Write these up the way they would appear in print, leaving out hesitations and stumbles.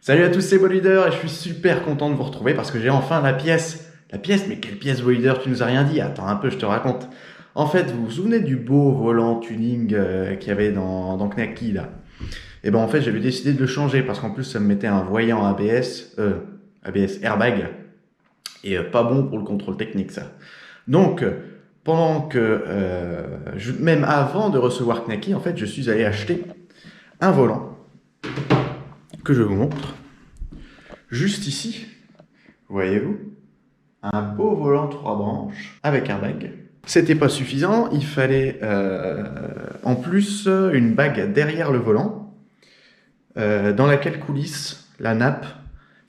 Salut à tous, c'est Bolleader et je suis super content de vous retrouver parce que j'ai enfin la pièce. La pièce, mais quelle pièce Bolleader? Tu nous as rien dit. Attends un peu, je te raconte. En fait, vous vous souvenez du beau volant tuning qu'il y avait dans Knacky là? Et ben en fait, j'avais décidé de le changer parce qu'en plus ça me mettait un voyant ABS airbag et pas bon pour le contrôle technique ça. Donc, pendant que, même avant de recevoir Knacky, en fait, je suis allé acheter un volant que je vous montre. Juste ici, voyez-vous, un beau volant 3 branches avec un airbag. C'était pas suffisant, il fallait en plus une bague derrière le volant dans laquelle coulisse la nappe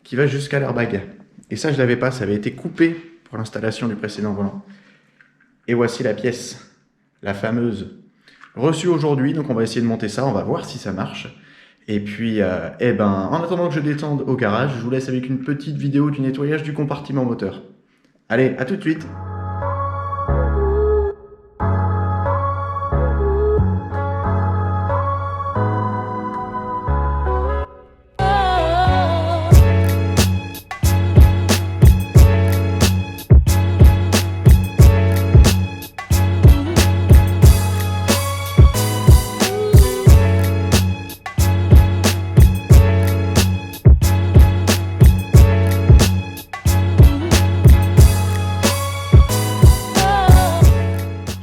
qui va jusqu'à l'airbag. Et ça, je l'avais pas, ça avait été coupé pour l'installation du précédent volant. Et voici la pièce, la fameuse, reçue aujourd'hui. Donc on va essayer de monter ça, on va voir si ça marche. Et puis, en attendant que je descende au garage, je vous laisse avec une petite vidéo du nettoyage du compartiment moteur. Allez, à tout de suite!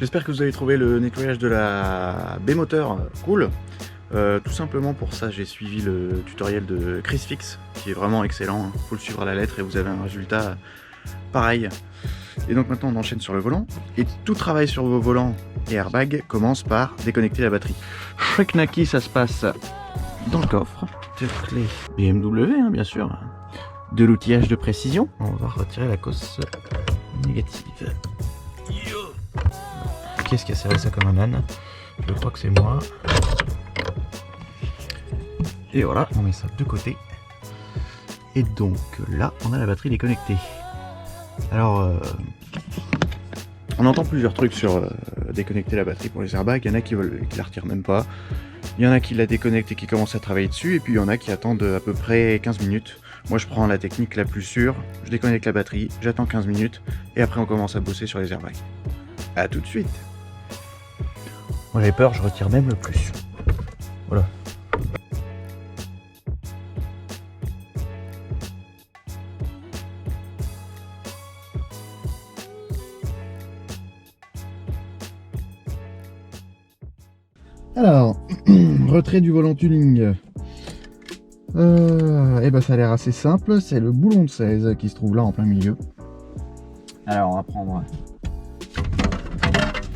J'espère que vous avez trouvé le nettoyage de la B-moteur cool. Tout simplement pour ça, j'ai suivi le tutoriel de ChrisFix, qui est vraiment excellent. Il faut le suivre à la lettre et vous avez un résultat pareil. Et donc maintenant, on enchaîne sur le volant. Et tout travail sur vos volants et airbags commence par déconnecter la batterie. Chez Knacky, ça se passe dans le coffre. Clé BMW, hein, bien sûr. De l'outillage de précision. On va retirer la cosse négative. Qu'est-ce qui a serré ça comme un âne? Je crois que c'est moi. Et voilà, on met ça de côté. Et donc là, on a la batterie déconnectée. Alors, on entend plusieurs trucs sur déconnecter la batterie pour les airbags. Il y en a qui la retirent même pas. Il y en a qui la déconnectent et qui commencent à travailler dessus. Et puis il y en a qui attendent à peu près 15 minutes. Moi, je prends la technique la plus sûre. Je déconnecte la batterie, j'attends 15 minutes. Et après, on commence à bosser sur les airbags. A tout de suite! Moi j'ai peur, je retire même le plus. Voilà. Alors, retrait du volant tuning. Et ben ça a l'air assez simple, c'est le boulon de 16 qui se trouve là en plein milieu. Alors on va prendre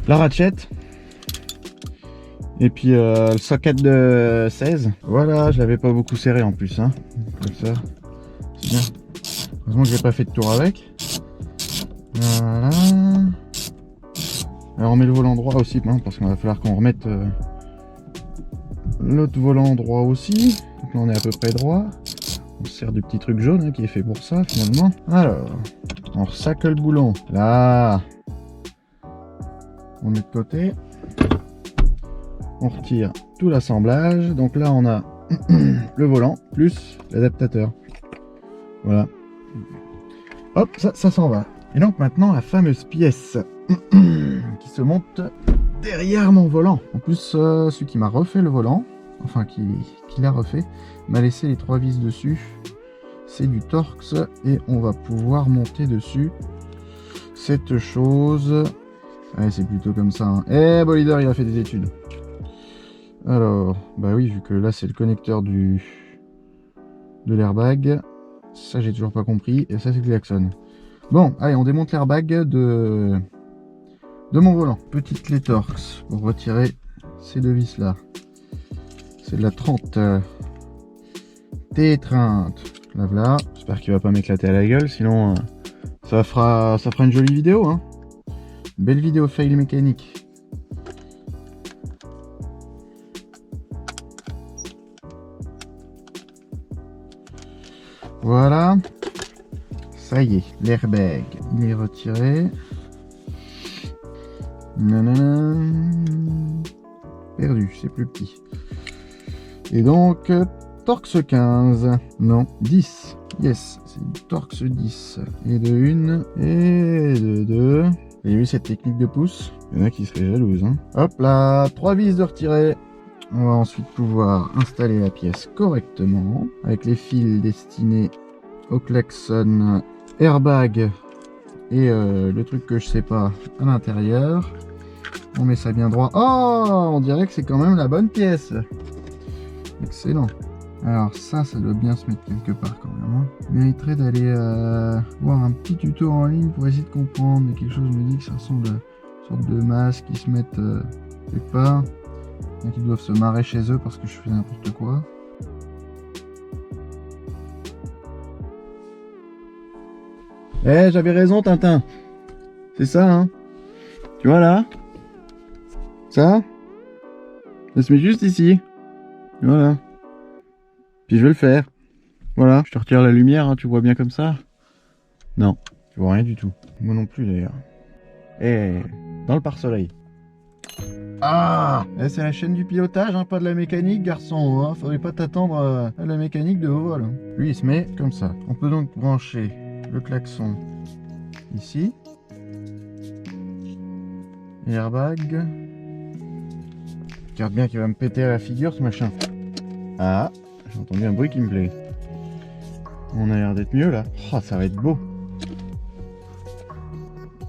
la ratchette. Et puis le socket de 16. Voilà, je l'avais pas beaucoup serré en plus, hein. Comme ça. C'est bien. Heureusement que j'ai pas fait de tour avec. Voilà. Alors on met le volant droit aussi, hein, parce qu'il va falloir qu'on remette l'autre volant droit aussi. Donc là on est à peu près droit. On se sert du petit truc jaune, hein, qui est fait pour ça finalement. Alors, on ressacle le boulon. Là. On met de côté. On retire tout l'assemblage. Donc là, on a le volant plus l'adaptateur. Voilà. Hop, ça s'en va. Et donc maintenant, la fameuse pièce qui se monte derrière mon volant. En plus, celui qui m'a refait le volant, enfin qui l'a refait, m'a laissé les 3 vis dessus. C'est du Torx et on va pouvoir monter dessus cette chose. Ouais, c'est plutôt comme ça, hein. Eh, Bolleader, il a fait des études. Alors, bah oui, vu que là c'est le connecteur de l'airbag. Ça j'ai toujours pas compris. Et ça c'est le klaxon. Bon, allez, on démonte l'airbag de mon volant. Petite clé Torx pour retirer ces 2 vis là. C'est de la 30 T30. Là voilà. J'espère qu'il va pas m'éclater à la gueule, sinon ça fera une jolie vidéo, hein. Belle vidéo fail mécanique. Voilà, ça y est, l'airbag il est retiré. Nanana. Perdu, c'est plus petit. Et donc, Torx 15. Non, 10. Yes, c'est une Torx 10. Et de 1, et de 2. Vous avez vu cette technique de pouce? Il y en a qui seraient jalouses. Hein. Hop là, 3 vis de retirer. On va ensuite pouvoir installer la pièce correctement avec les fils destinés au klaxon airbag et le truc que je sais pas à l'intérieur. On met ça bien droit. Oh, on dirait que c'est quand même la bonne pièce. Excellent. Alors ça doit bien se mettre quelque part quand même. Hein. Il mériterait d'aller voir un petit tuto en ligne pour essayer de comprendre. Mais quelque chose me dit que ça ressemble à une sorte de masque qui se mettent quelque part. Donc ils doivent se marrer chez eux parce que je fais n'importe quoi. Eh, j'avais raison Tintin. C'est ça hein. Tu vois là? Ça se met juste ici. Voilà. Puis je vais le faire. Voilà. Je te retire la lumière, hein, tu vois bien comme ça? Non, tu vois rien du tout. Moi non plus d'ailleurs. Et dans le pare-soleil. Ah, c'est la chaîne du pilotage, hein, pas de la mécanique, garçon. Hein. Faudrait pas t'attendre à la mécanique de haut vol. Lui, il se met comme ça. On peut donc brancher le klaxon ici. Airbag. Regarde bien qu'il va me péter à la figure, ce machin. Ah, j'ai entendu un bruit qui me plaît. On a l'air d'être mieux là. Oh, ça va être beau.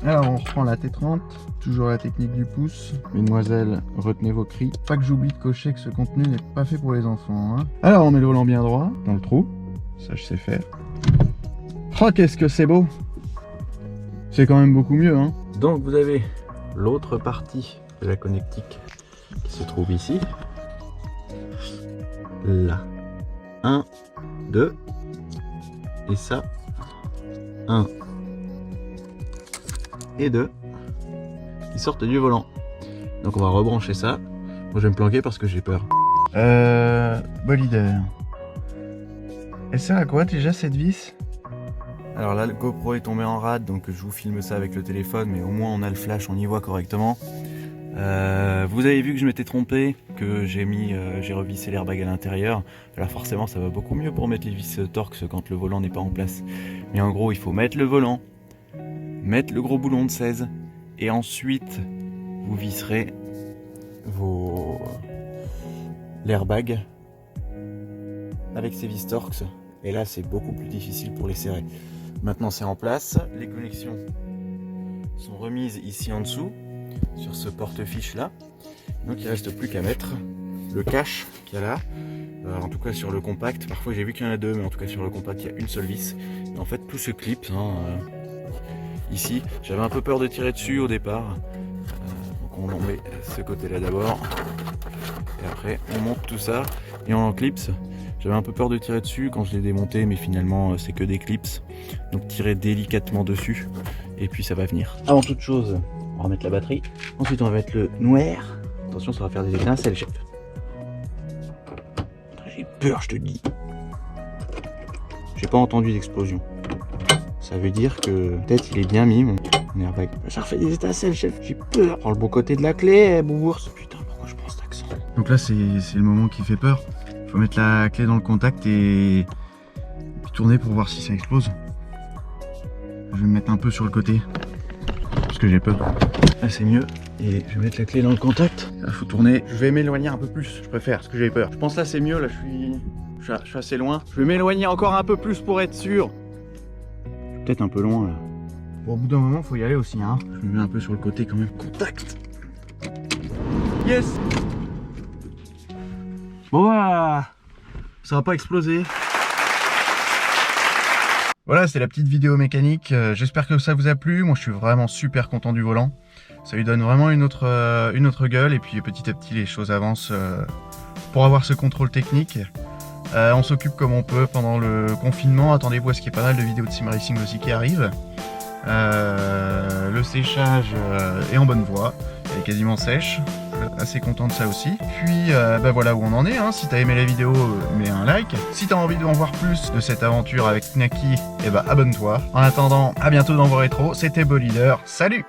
Alors, on reprend la T30. Toujours la technique du pouce. Mesdemoiselles, retenez vos cris. Pas que j'oublie de cocher que ce contenu n'est pas fait pour les enfants. Hein. Alors, on met le volant bien droit, dans le trou. Ça, je sais faire. Oh, qu'est-ce que c'est beau! C'est quand même beaucoup mieux. Hein. Donc, vous avez l'autre partie de la connectique qui se trouve ici. Là. 1, 2. Et ça. 1 et 2. Qui sortent du volant. Donc on va rebrancher ça. Moi je vais me planquer parce que j'ai peur. Bolider. Elle sert à quoi déjà cette vis? Alors là le GoPro est tombé en rade donc je vous filme ça avec le téléphone mais au moins on a le flash, on y voit correctement. Vous avez vu que je m'étais trompé, que j'ai revissé l'airbag à l'intérieur. Alors forcément ça va beaucoup mieux pour mettre les vis Torx quand le volant n'est pas en place. Mais en gros il faut mettre le volant, mettre le gros boulon de 16 et ensuite vous visserez l'airbag avec ces vis Torx et là c'est beaucoup plus difficile pour les serrer. Maintenant c'est en place, les connexions sont remises ici en dessous sur ce porte-fiche là, donc il reste plus qu'à mettre le cache qu'il y a là, en tout cas sur le compact. Parfois j'ai vu qu'il y en a deux mais en tout cas sur le compact il y a une seule vis et en fait tout se clipse ici. J'avais un peu peur de tirer dessus au départ, donc on en met ce côté là d'abord et après on monte tout ça et on en clipse. J'avais un peu peur de tirer dessus quand je l'ai démonté mais finalement c'est que des clips, donc tirer délicatement dessus et puis ça va venir. Avant toute chose on va remettre la batterie, ensuite on va mettre le noir. Attention ça va faire des étincelles chef. J'ai peur je te dis. J'ai pas entendu d'explosion. Ça veut dire que peut-être il est bien mis mon airbag. Ça refait des étincelles chef, j'ai peur. Prends le bon côté de la clé, bourse. Putain pourquoi je prends cet accent. Donc là c'est le moment qui fait peur. Faut mettre la clé dans le contact et puis tourner pour voir si ça explose. Je vais me mettre un peu sur le côté parce que j'ai peur. Là c'est mieux et je vais mettre la clé dans le contact. Là faut tourner. Je vais m'éloigner un peu plus, je préfère parce que j'ai peur. Je pense là c'est mieux, là je suis assez loin. Je vais m'éloigner encore un peu plus pour être sûr. Peut-être un peu loin là. Bon, au bout d'un moment faut y aller aussi hein. Je me mets un peu sur le côté quand même. Contact. Yes. Bon bah, ça va pas exploser. Voilà, c'est la petite vidéo mécanique. J'espère que ça vous a plu. Moi je suis vraiment super content du volant. Ça lui donne vraiment une autre gueule et puis petit à petit les choses avancent pour avoir ce contrôle technique. On s'occupe comme on peut pendant le confinement. Attendez-vous à ce qu'il y ait pas mal de vidéos de sim racing aussi qui arrivent. Le séchage est en bonne voie. Elle est quasiment sèche. Assez content de ça aussi. Puis bah voilà où on en est. Hein. Si t'as aimé la vidéo, mets un like. Si t'as envie d'en voir plus de cette aventure avec Knacky, eh bah abonne-toi. En attendant, à bientôt dans vos rétros. C'était Bolider. Salut!